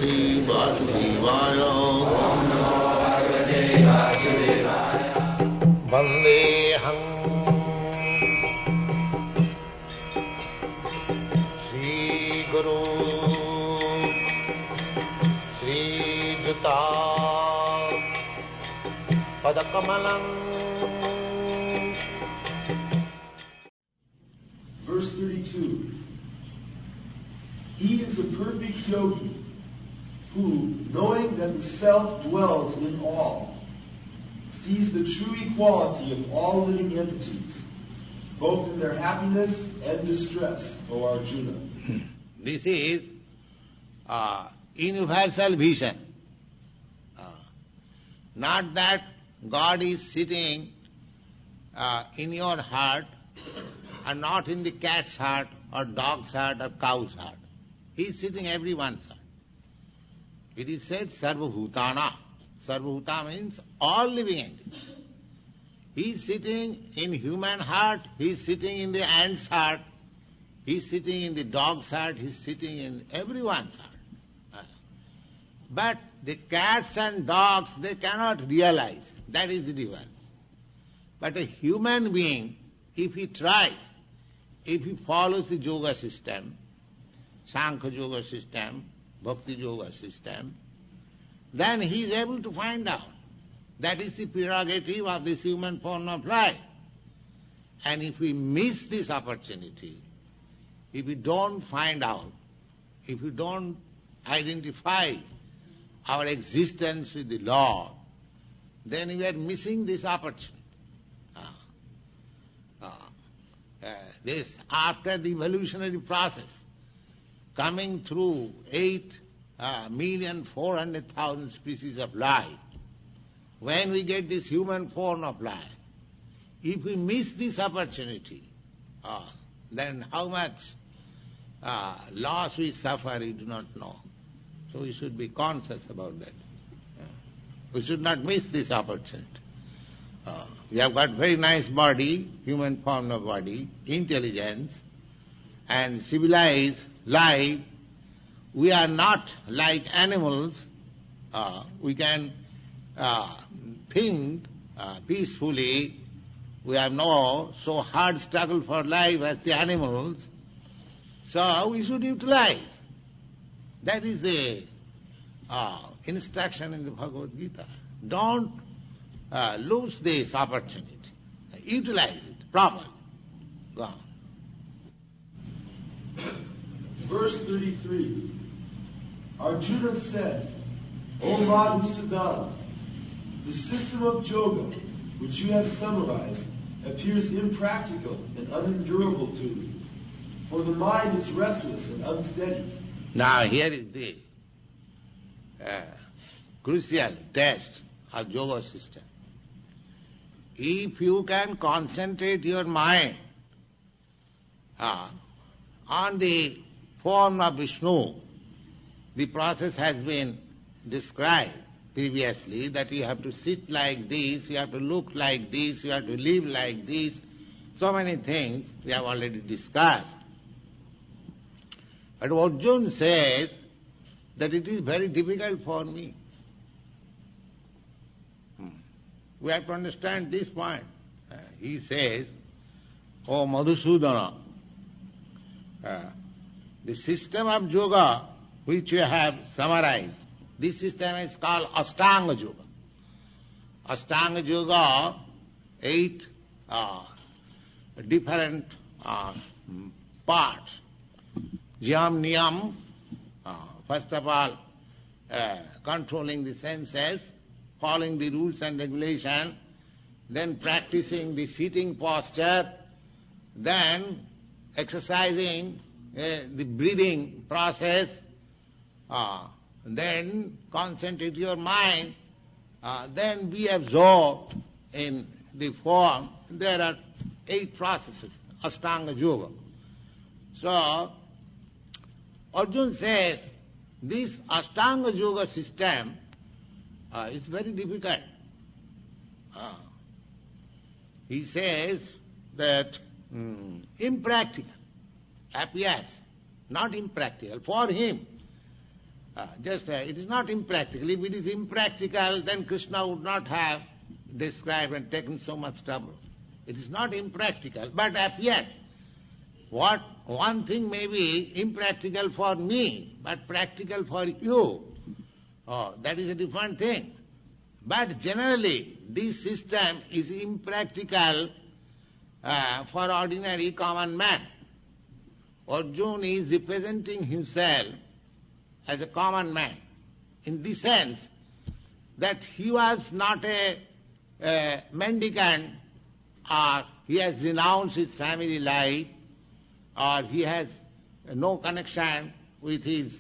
Bhagavate Vasudevaya. Vandeham Sri Guru Sri Juta Padakamalam. Verse 32. He is a perfect yogi who, knowing that the self dwells in all, sees the true equality of all living entities, both in their happiness and distress, O Arjuna. This is universal vision. Not that God is sitting in your heart and not in the cat's heart or dog's heart or cow's heart. He is sitting everyone's heart. It is said Sarvabhutana. Sarvabhuta means all living entities. He is sitting in human heart, he is sitting in the ant's heart, he is sitting in the dog's heart, he is sitting in everyone's heart. But the cats and dogs, they cannot realize. That is the difference. But a human being, if he tries, if he follows the yoga system, Sankhya yoga system, Bhakti yoga system, then he is able to find out. That is the prerogative of this human form of life. And if we miss this opportunity, if we don't find out, if we don't identify our existence with the Lord, then we are missing this opportunity. This, after the evolutionary process, coming through 8,400,000 species of life, when we get this human form of life, if we miss this opportunity, then how much loss we suffer, we do not know. So we should be conscious about that. We should not miss this opportunity. We have got very nice body, human form of body, intelligence, and civilized life. We are not like animals. We can think peacefully. We have no so hard struggle for life as the animals. So we should utilize. That is the instruction in the Bhagavad-gita. Don't lose this opportunity. Utilize it properly. Go on. Verse 33. Arjuna said, O Madhusudana, the system of yoga which you have summarized appears impractical and unendurable to me, for the mind is restless and unsteady. Now here is the crucial test of yoga system. If you can concentrate your mind on the form of Vishnu, the process has been described previously, that you have to sit like this, you have to look like this, you have to live like this. So many things we have already discussed. But Arjuna says that it is very difficult for me. We have to understand this point. He says, O Madhusudana, the system of yoga which you have summarized, this system is called Ashtanga Yoga. Ashtanga Yoga, 8 different parts. Yam Niyam, first of all, controlling the senses, following the rules and regulations, then practicing the sitting posture, then exercising the breathing process, then concentrate your mind, then be absorbed in the form. There are 8 processes, Ashtanga Yoga. So, Arjuna says, this Ashtanga Yoga system is very difficult. He says that impractical appears, not impractical. For him, It is not impractical. If it is impractical, then Krishna would not have described and taken so much trouble. It is not impractical, but appears. What one thing may be impractical for me, but practical for you, that is a different thing. But generally, this system is impractical for ordinary common man. Arjuna is representing himself as a common man, in the sense that he was not a mendicant, or he has renounced his family life, or he has no connection with his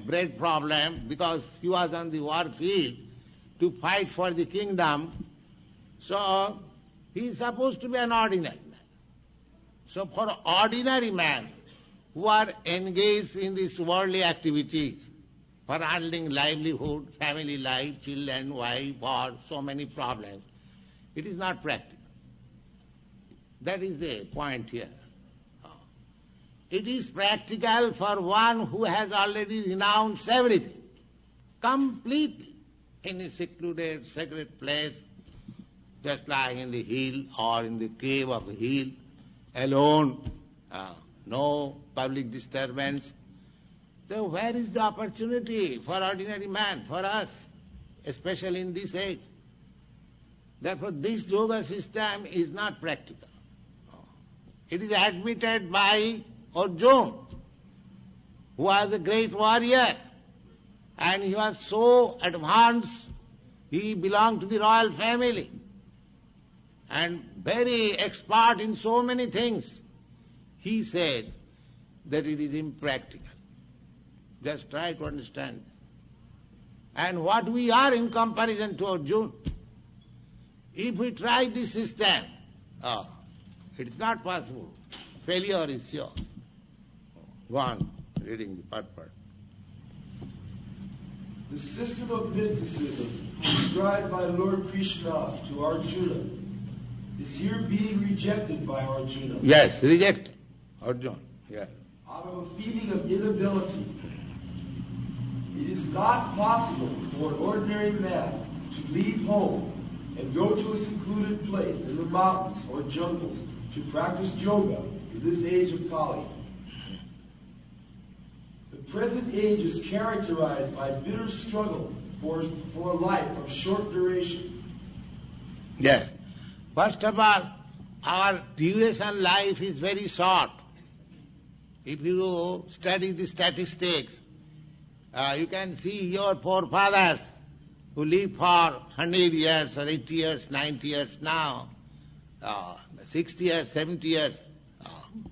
bread problem because he was on the war field to fight for the kingdom. So he is supposed to be an ordinary man. So for ordinary man who are engaged in these worldly activities, for earning livelihood, family life, children, wife, or so many problems, it is not practical. That is the point here. It is practical for one who has already renounced everything, completely, in a secluded, sacred place, just lying in the hill or in the cave of a hill, alone, no public disturbance. So where is the opportunity for ordinary man, for us, especially in this age? Therefore this yoga system is not practical. It is admitted by Arjuna, who was a great warrior, and he was so advanced, he belonged to the royal family, and very expert in so many things. He says that it is impractical. Just try to understand. And what we are in comparison to Arjuna. If we try this system, it is not possible. Failure is sure. Go on, reading the purport. The system of mysticism described by Lord Krishna to Arjuna is here being rejected by Arjuna. Yes, rejected. Arjuna, yes. Out of a feeling of inability. It is not possible for an ordinary man to leave home and go to a secluded place in the mountains or jungles to practice yoga in this age of Kali. The present age is characterized by bitter struggle for a life of short duration. Yes. First of all, our duration life is very short. If you study the statistics, you can see your forefathers who live for 100 years or 80 years, 90 years now, 60 years, 70 years,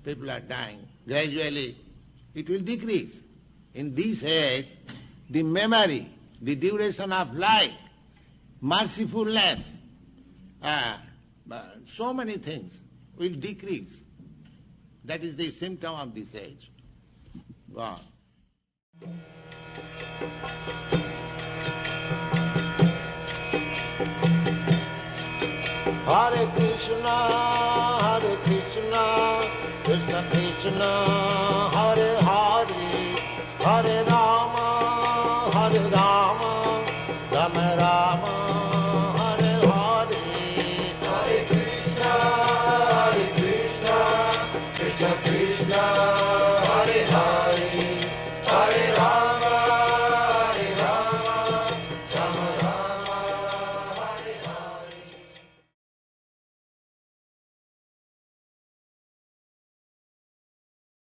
people are dying. Gradually, it will decrease. In this age, the memory, the duration of life, mercifulness, so many things will decrease. That is the symptom of this age. Go on. Hare Krishna, Krishna Krishna, Hare Hare, Hare Rama.